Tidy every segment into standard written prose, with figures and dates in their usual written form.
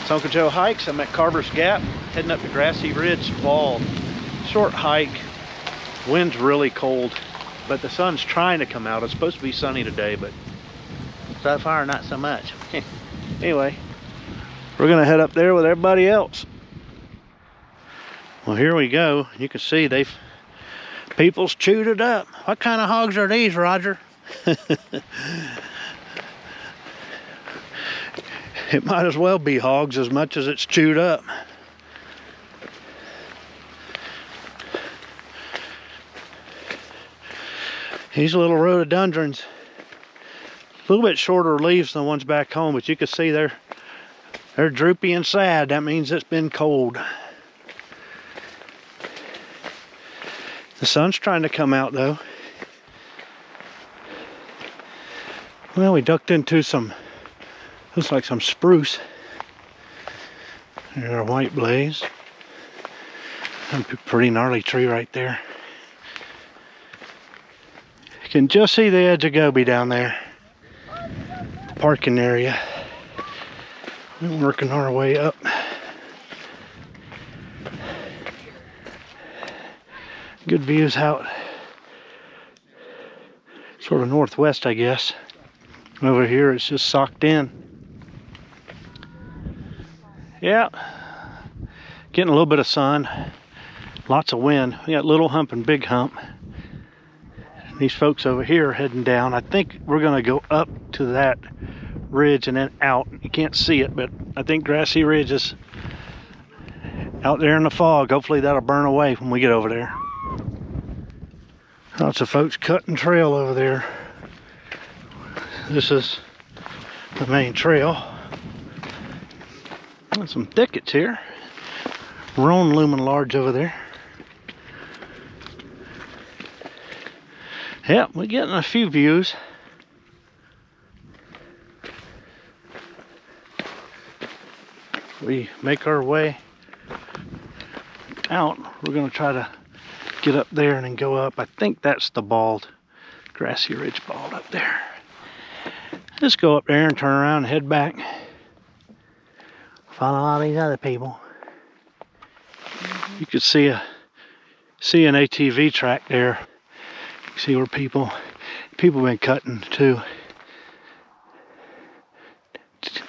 It's Uncle Joe Hikes. I'm at Carvers Gap, heading up to Grassy Ridge Bald. Short hike. Wind's really cold, but the sun's trying to come out. It's supposed to be sunny today, but so far not so much. Anyway, we're gonna head up there with everybody else. Well, here we go. You can see people's chewed it up. What kind of hogs are these, Roger? It might as well be hogs as much as it's chewed up. These little rhododendrons, a little bit shorter leaves than the ones back home, but you can see they're droopy and sad. That means it's been cold. The sun's trying to come out though. Well, we ducked into some, looks like some spruce. There's our white blaze. A pretty gnarly tree right there. You can just see the edge of Gobi down there. Parking area. We're working our way up. Good views out sort of northwest, I guess. Over here it's just socked in. Yeah, getting a little bit of sun, lots of wind. We got Little Hump and Big Hump. These folks over here are heading down. I think we're gonna go up to that ridge and then out. You can't see it, but I think Grassy Ridge is out there in the fog. Hopefully that'll burn away when we get over there. Lots of folks cutting trail over there. This is the main trail. Got some thickets here. Roan looming large over there. Yep, we're getting a few views. We make our way out. We're gonna try to get up there and then go up. I think that's the Bald, Grassy Ridge Bald up there. Let's go up there and turn around and head back. Follow all these other people. You could see an ATV track there. You can see where people have been cutting too.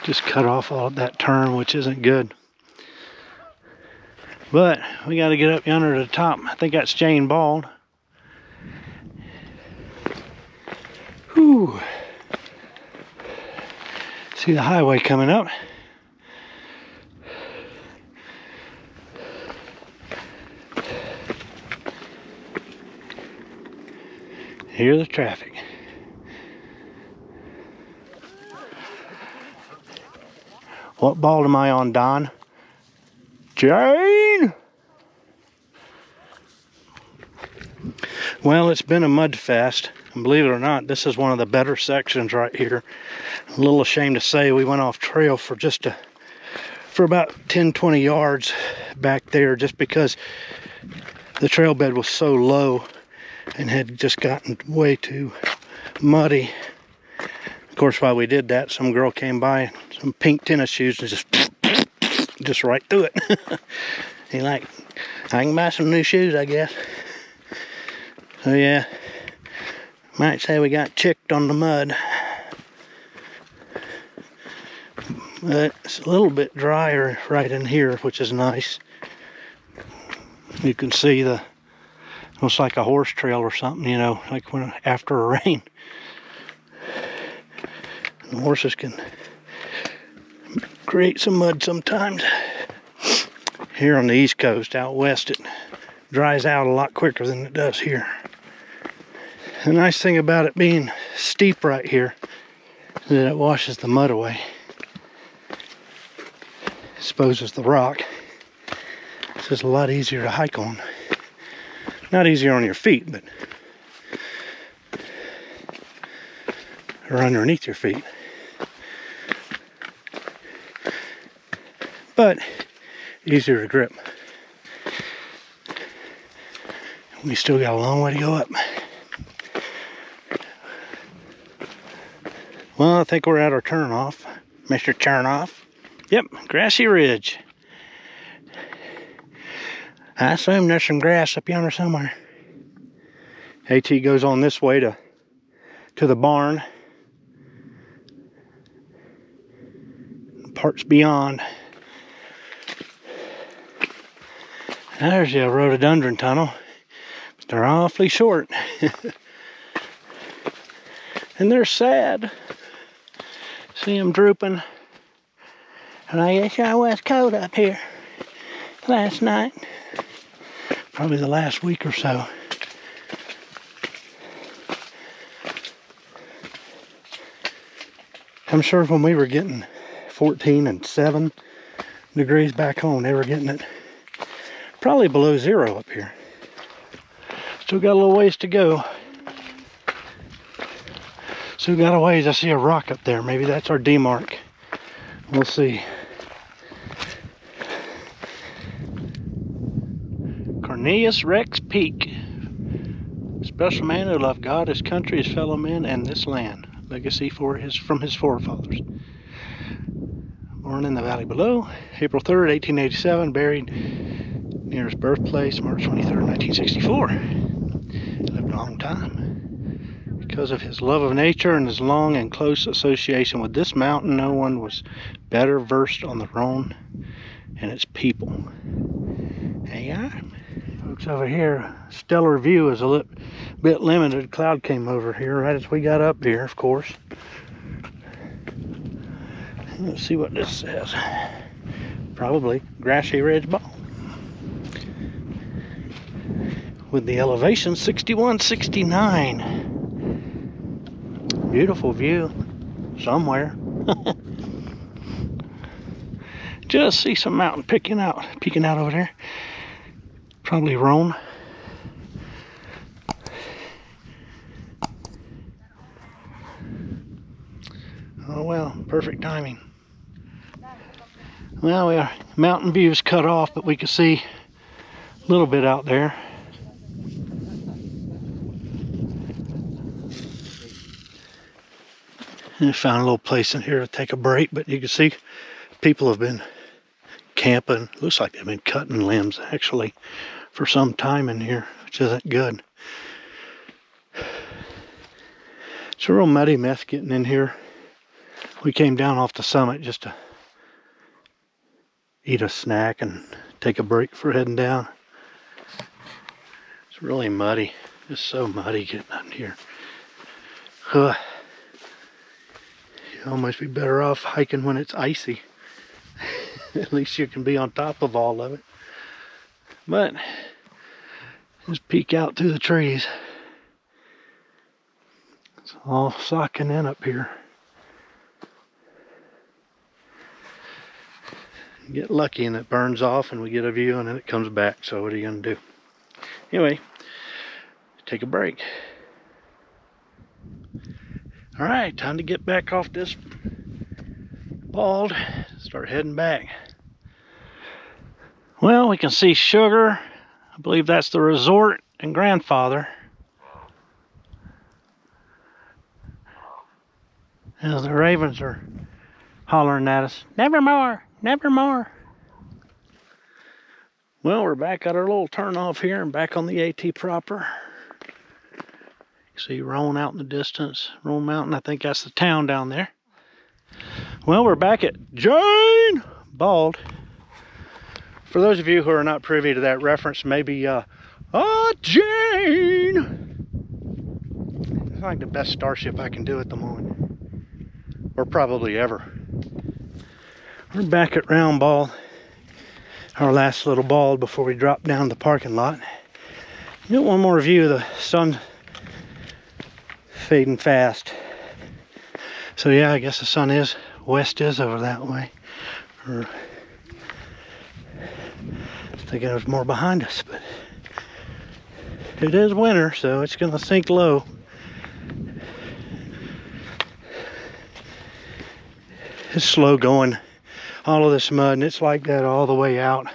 Just cut off all of that turn, which isn't good. But we got to get up yonder to the top. I think that's Jane Bald. Whew. See the highway coming up. Hear the traffic. What bald am I on, Don? Jane! Well, it's been a mud fest, and believe it or not, this is one of the better sections right here. I'm a little ashamed to say we went off trail for about 10-20 yards back there, just because the trail bed was so low and had just gotten way too muddy. Of course, while we did that, some girl came by, some pink tennis shoes, and just right through it. He like, I can buy some new shoes, I guess. So yeah, might say we got chicked on the mud. But it's a little bit drier right in here, which is nice. You can see looks like a horse trail or something, you know, like when after a rain. The horses can create some mud sometimes. Here on the East Coast, out west, it dries out a lot quicker than it does here. The nice thing about it being steep right here is that it washes the mud away. Exposes the rock. It's just a lot easier to hike on. Not easier on your feet, but or underneath your feet. But easier to grip. We still got a long way to go up. Well, I think we're at our turnoff, Mr. Turnoff. Yep, Grassy Ridge. I assume there's some grass up yonder somewhere. AT goes on this way to the barn. Parts beyond. There's the rhododendron tunnel. They're awfully short. And they're sad. See them drooping. And I guess I was cold up here last night. Probably the last week or so. I'm sure when we were getting 14 and 7 degrees back home, they were getting it probably below 0 up here. Still got a little ways to go. Still got a ways. I see a rock up there. Maybe that's our D mark. We'll see. Cornelius Rex Peak. Special man who loved God, his country, his fellow men, and this land. Legacy from his forefathers. Born in the valley below, April 3rd, 1887. Buried near his birthplace, March 23rd, 1964. Lived a long time. Because of his love of nature and his long and close association with this mountain, no one was better versed on the Roan and its people. There you are. Folks, over here, stellar view is a bit limited. Cloud came over here right as we got up here, of course. Let's see what this says. Probably Grassy Ridge Bald. With the elevation 6169. Beautiful view somewhere. Just see some mountain peeking out over there. Probably Roan. Oh well, perfect timing. Well, our mountain view is cut off, but we can see a little bit out there. And I found a little place in here to take a break, but you can see people have been camping. Looks like they've been cutting limbs actually for some time in here, which isn't good. It's a real muddy mess getting in here. We came down off the summit just to eat a snack and take a break for heading down. It's really muddy. It's so muddy getting in here. Ugh. You'd almost be better off hiking when it's icy. At least you can be on top of all of it. But just peek out through the trees. It's all socking in up here. Get lucky and it burns off and we get a view and then it comes back. So what are you going to do? Anyway, take a break. All right, time to get back off this bald. Start heading back. Well, we can see Sugar. I believe that's the resort and grandfather. As the ravens are hollering at us, nevermore, nevermore. Well, we're back at our little turnoff here and back on the AT proper. You see Roan out in the distance, Roan Mountain. I think that's the town down there. Well, we're back at Jane Bald. For those of you who are not privy to that reference, maybe, Jane! It's like the best starship I can do at the moment. Or probably ever. We're back at Roan Bald. Our last little bald before we drop down the parking lot. Get one more view of the sun fading fast. So yeah, I guess the sun is, west is over that way. Or, I was thinking it was more behind us, but it is winter, so it's gonna sink low. It's slow going, all of this mud, and it's like that all the way out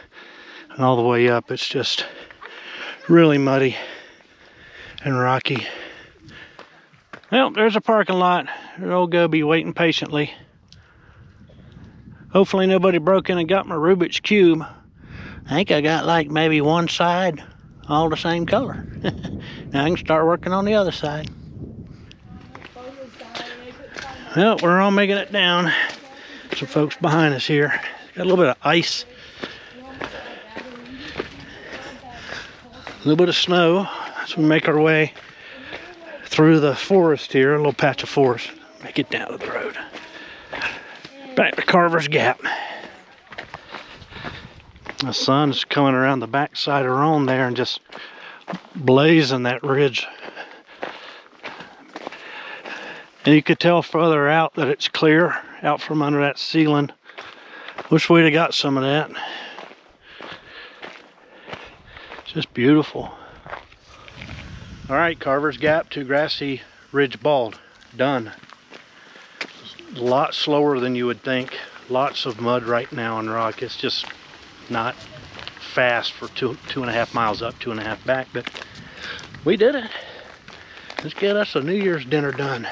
and all the way up. It's just really muddy and rocky. Well, there's a parking lot. There's old Goby waiting patiently. Hopefully nobody broke in and got my Rubik's Cube. I think I got like maybe one side all the same color. Now I can start working on the other side. Well, we're all making it down. Some folks behind us here. Got a little bit of ice. A little bit of snow as we make our way through the forest here, a little patch of forest. Make it down to the road. Back to Carvers Gap. The sun's coming around the backside of Roan there and just blazing that ridge. And you could tell further out that it's clear out from under that ceiling. Wish we'd have got some of that. It's just beautiful. All right, Carvers Gap to Grassy Ridge Bald, done. A lot slower than you would think. Lots of mud right now and rock. It's just not fast for 2.5 miles up, 2.5 back, but we did it. Let's get us a New Year's dinner done.